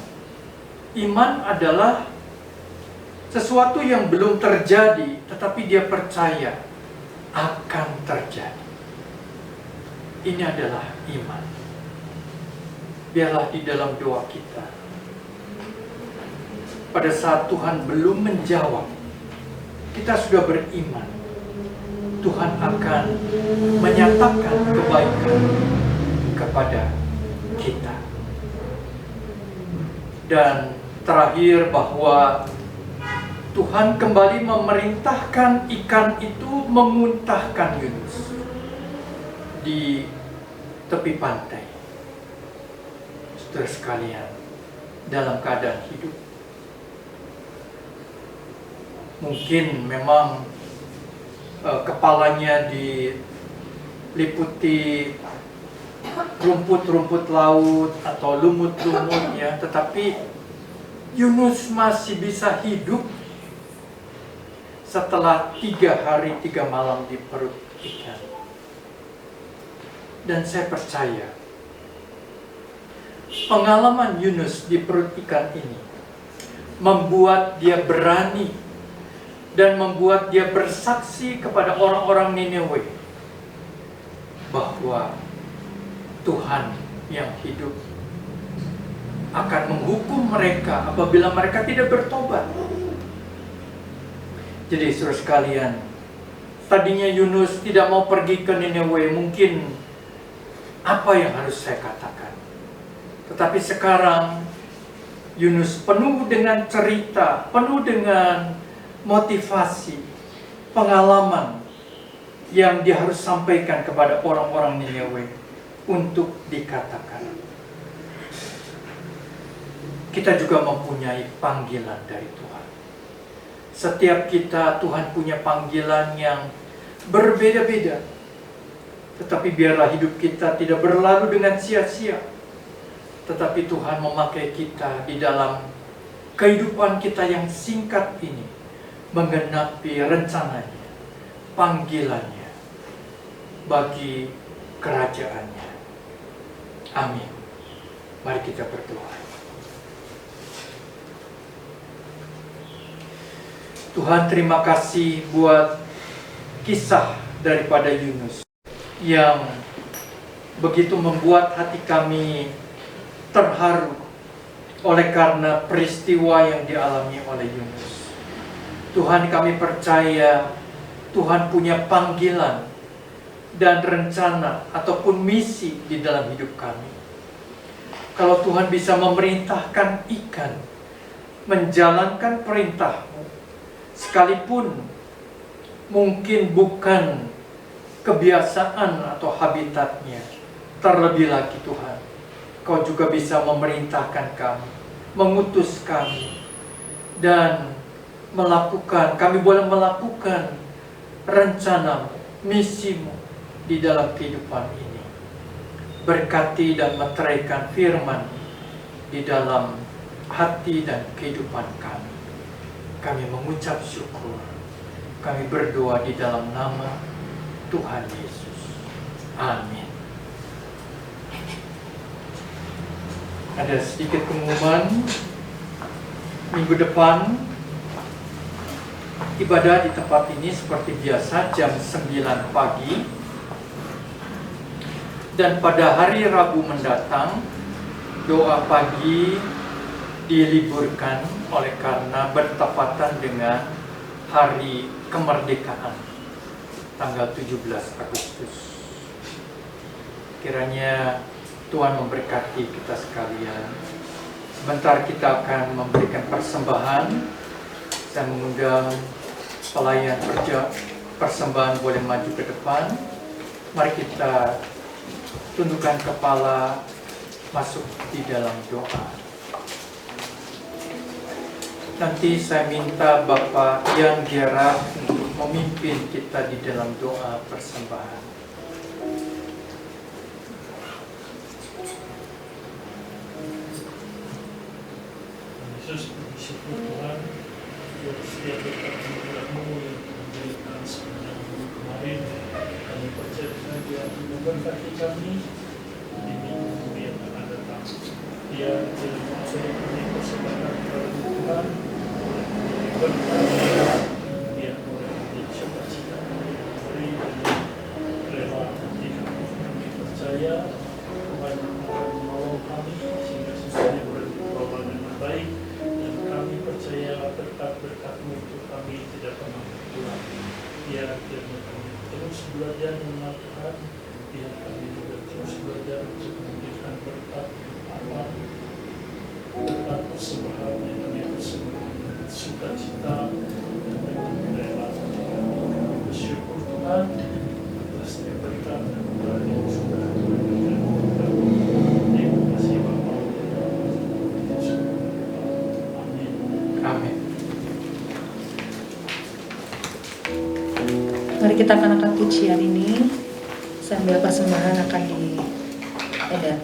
Iman adalah sesuatu yang belum terjadi, tetapi dia percaya akan terjadi. Ini adalah iman. Biarlah di dalam doa kita, pada saat Tuhan belum menjawab, kita sudah beriman. Tuhan akan menyatakan kebaikan kepada kita. Dan terakhir, bahwa Tuhan kembali memerintahkan ikan itu memuntahkan Yunus di tepi pantai. Saudara sekalian, dalam keadaan hidup. Mungkin memang kepalanya diliputi rumput-rumput laut atau lumut-lumut ya, tetapi Yunus masih bisa hidup setelah 3 hari 3 malam di perut ikan. Dan saya percaya pengalaman Yunus di perut ikan ini membuat dia berani dan membuat dia bersaksi kepada orang-orang Niniwe bahwa Tuhan yang hidup akan menghukum mereka apabila mereka tidak bertobat. Jadi saudara sekalian, tadinya Yunus tidak mau pergi ke Niniwe, mungkin apa yang harus saya katakan. Tetapi sekarang Yunus penuh dengan cerita, penuh dengan motivasi, pengalaman yang dia harus sampaikan kepada orang-orang Niniwe untuk dikatakan. Kita juga mempunyai panggilan dari Tuhan. Setiap kita, Tuhan punya panggilan yang berbeda-beda. Tetapi biarlah hidup kita tidak berlalu dengan sia-sia. Tetapi Tuhan memakai kita di dalam kehidupan kita yang singkat ini, menggenapi rencananya, panggilannya bagi kerajaannya. Amin. Mari kita berdoa. Tuhan, terima kasih buat kisah daripada Yunus yang begitu membuat hati kami terharu oleh karena peristiwa yang dialami oleh Yunus. Tuhan, kami percaya Tuhan punya panggilan dan rencana ataupun misi di dalam hidup kami. Kalau Tuhan bisa memerintahkan ikan menjalankan perintah-Mu, sekalipun mungkin bukan kebiasaan atau habitatnya, terlebih lagi Tuhan, Kau juga bisa memerintahkan kami, mengutus kami, dan kami boleh melakukan rencana-Mu, misi-Mu di dalam kehidupan ini. Berkati dan meteraikan firman di dalam hati dan kehidupan kami. Kami mengucap syukur. Kami berdoa di dalam nama Tuhan Yesus. Amin. Ada sedikit pengumuman. Minggu depan ibadah di tempat ini seperti biasa jam 9 pagi. Dan pada hari Rabu mendatang, doa pagi diliburkan oleh karena bertepatan dengan hari kemerdekaan, tanggal 17 Agustus. Kiranya Tuhan memberkati kita sekalian. Sebentar kita akan memberikan persembahan. Saya mengundang pelayan persembahan boleh maju ke depan. Mari kita tundukkan kepala, masuk di dalam doa. Nanti saya minta Bapak yang Gerard untuk memimpin kita di dalam doa persembahan. Yesus, bersyukur Tuhan untuk setiap berkat-Mu yang memberikan sepanjang minggu kemarin. Kami percaya dengan Dia memberkati kami di minggu yang akan datang. Dia tidak maksud kami persembahan kepada Tuhan, berkat Dia boleh menjadi sukacita beri dan rela jika kami percaya Tuhan akan menolong kami sehingga semuanya boleh dibawa dengan baik. Kami percaya berkat-berkat-Mu itu kami tidak pernah berkurang. Biar kami terus belajar mengenal Tuhan, biar kami juga terus belajar untuk memberikan berkat apa, berkat persembahan yang kami persembahkan, sukacita dan dengan rela. Kami bersyukur Tuhan atas setiap berkat dan berkat yang sudah diberikan kepada kami. Terima kasih Bapa. Mari kita akan angkat pujian ini sambil persembahan akan diedarkan.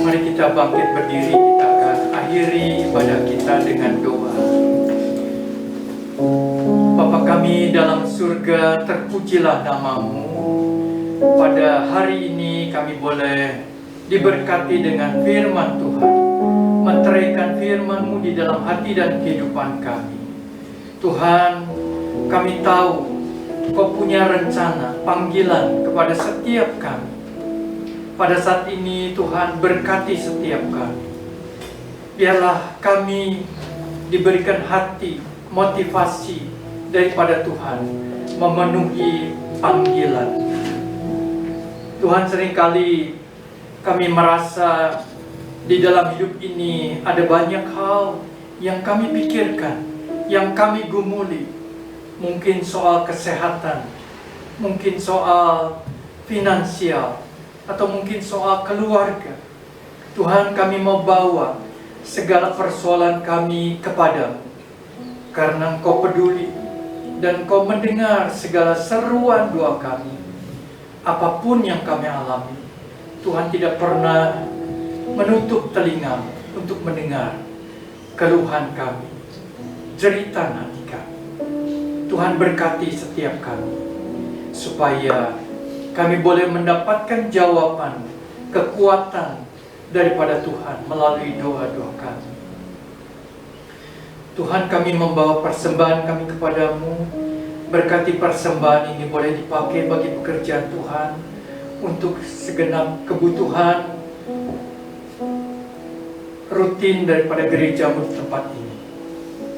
Mari kita bangkit berdiri, kita akan akhiri ibadah kita dengan doa. Bapa kami dalam surga, terpujilah namamu. Pada hari ini kami boleh diberkati dengan firman Tuhan, meteraikan firman-Mu di dalam hati dan kehidupan kami. Tuhan, kami tahu Kau punya rencana, panggilan kepada setiap kami. Pada saat ini Tuhan berkati setiap kami. Biarlah kami diberikan hati, motivasi daripada Tuhan memenuhi panggilan. Tuhan, seringkali kami merasa di dalam hidup ini ada banyak hal yang kami pikirkan, yang kami gumuli. Mungkin soal kesehatan, mungkin soal finansial, atau mungkin soal keluarga. Tuhan, kami mau bawa segala persoalan kami kepadamu, karena Engkau peduli dan Engkau mendengar segala seruan doa kami. Apapun yang kami alami, Tuhan tidak pernah menutup telinga untuk mendengar keluhan kami, jeritan hati kami. Tuhan, berkati setiap kami, supaya kami boleh mendapatkan jawaban, kekuatan daripada Tuhan melalui doa-doa kami. Tuhan, kami membawa persembahan kami kepadamu. Berkati persembahan ini boleh dipakai bagi pekerjaan Tuhan, untuk segenap kebutuhan rutin daripada gerejamu di tempat ini.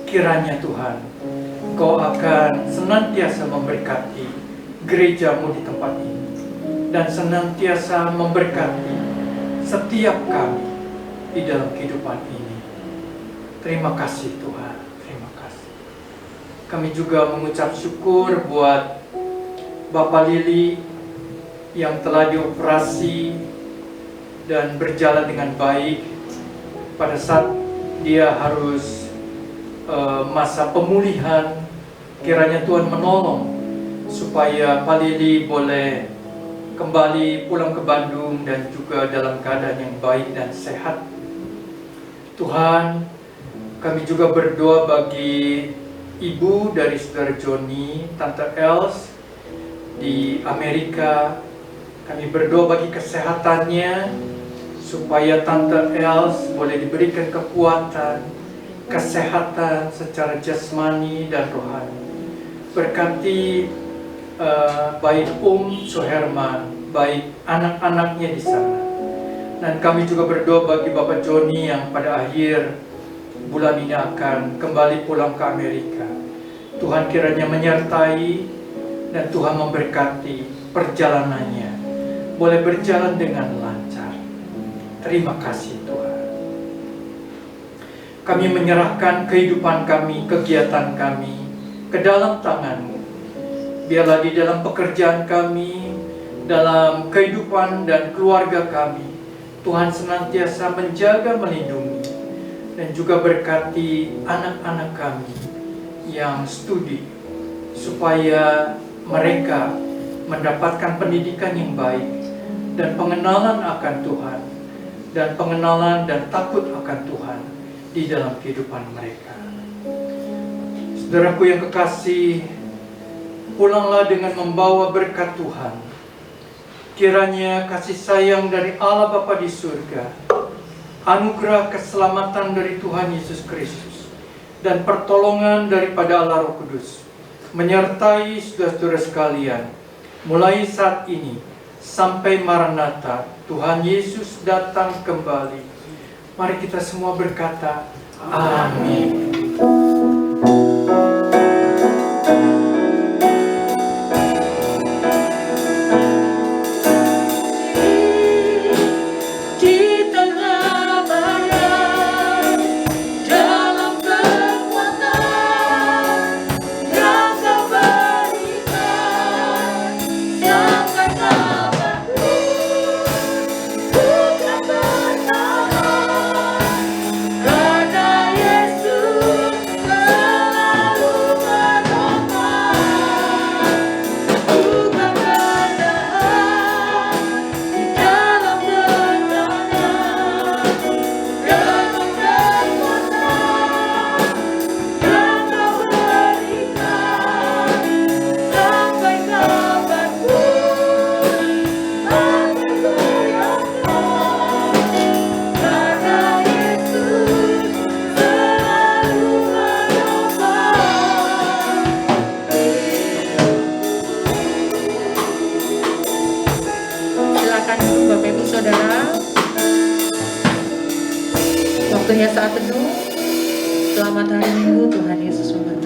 Kiranya Tuhan, Kau akan senantiasa memberkati gerejamu di tempat ini, dan senantiasa memberkati setiap kami di dalam kehidupan ini. Terima kasih Tuhan, terima kasih. Kami juga mengucap syukur buat Bapak Lili yang telah dioperasi dan berjalan dengan baik. Pada saat dia harus masa pemulihan, kiranya Tuhan menolong supaya Pak Lili boleh kembali pulang ke Bandung dan juga dalam keadaan yang baik dan sehat. Tuhan, kami juga berdoa bagi ibu dari saudara Joni, Tante Els di Amerika. Kami berdoa bagi kesehatannya, supaya Tante Els boleh diberikan kekuatan, kesehatan secara jasmani dan rohani. Berkati baik Suherman, baik anak-anaknya di sana. Dan kami juga berdoa bagi Bapak Joni yang pada akhir bulan ini akan kembali pulang ke Amerika. Tuhan kiranya menyertai dan Tuhan memberkati perjalanannya, boleh berjalan dengan lancar. Terima kasih Tuhan. Kami menyerahkan kehidupan kami, kegiatan kami ke dalam tangan-Mu. Biarlah di dalam pekerjaan kami, dalam kehidupan dan keluarga kami, Tuhan senantiasa menjaga, melindungi, dan juga berkati anak-anak kami yang studi, supaya mereka mendapatkan pendidikan yang baik dan pengenalan akan Tuhan, dan pengenalan dan takut akan Tuhan di dalam kehidupan mereka. Saudaraku yang kekasih, pulanglah dengan membawa berkat Tuhan. Kiranya kasih sayang dari Allah Bapa di surga, anugerah keselamatan dari Tuhan Yesus Kristus, dan pertolongan daripada Allah Roh Kudus menyertai saudara-saudara sekalian, mulai saat ini sampai Maranatha, Tuhan Yesus datang kembali. Mari kita semua berkata, amin. Waktunya saat teduh. Selamat hari Minggu, Tuhan Yesus memberkati.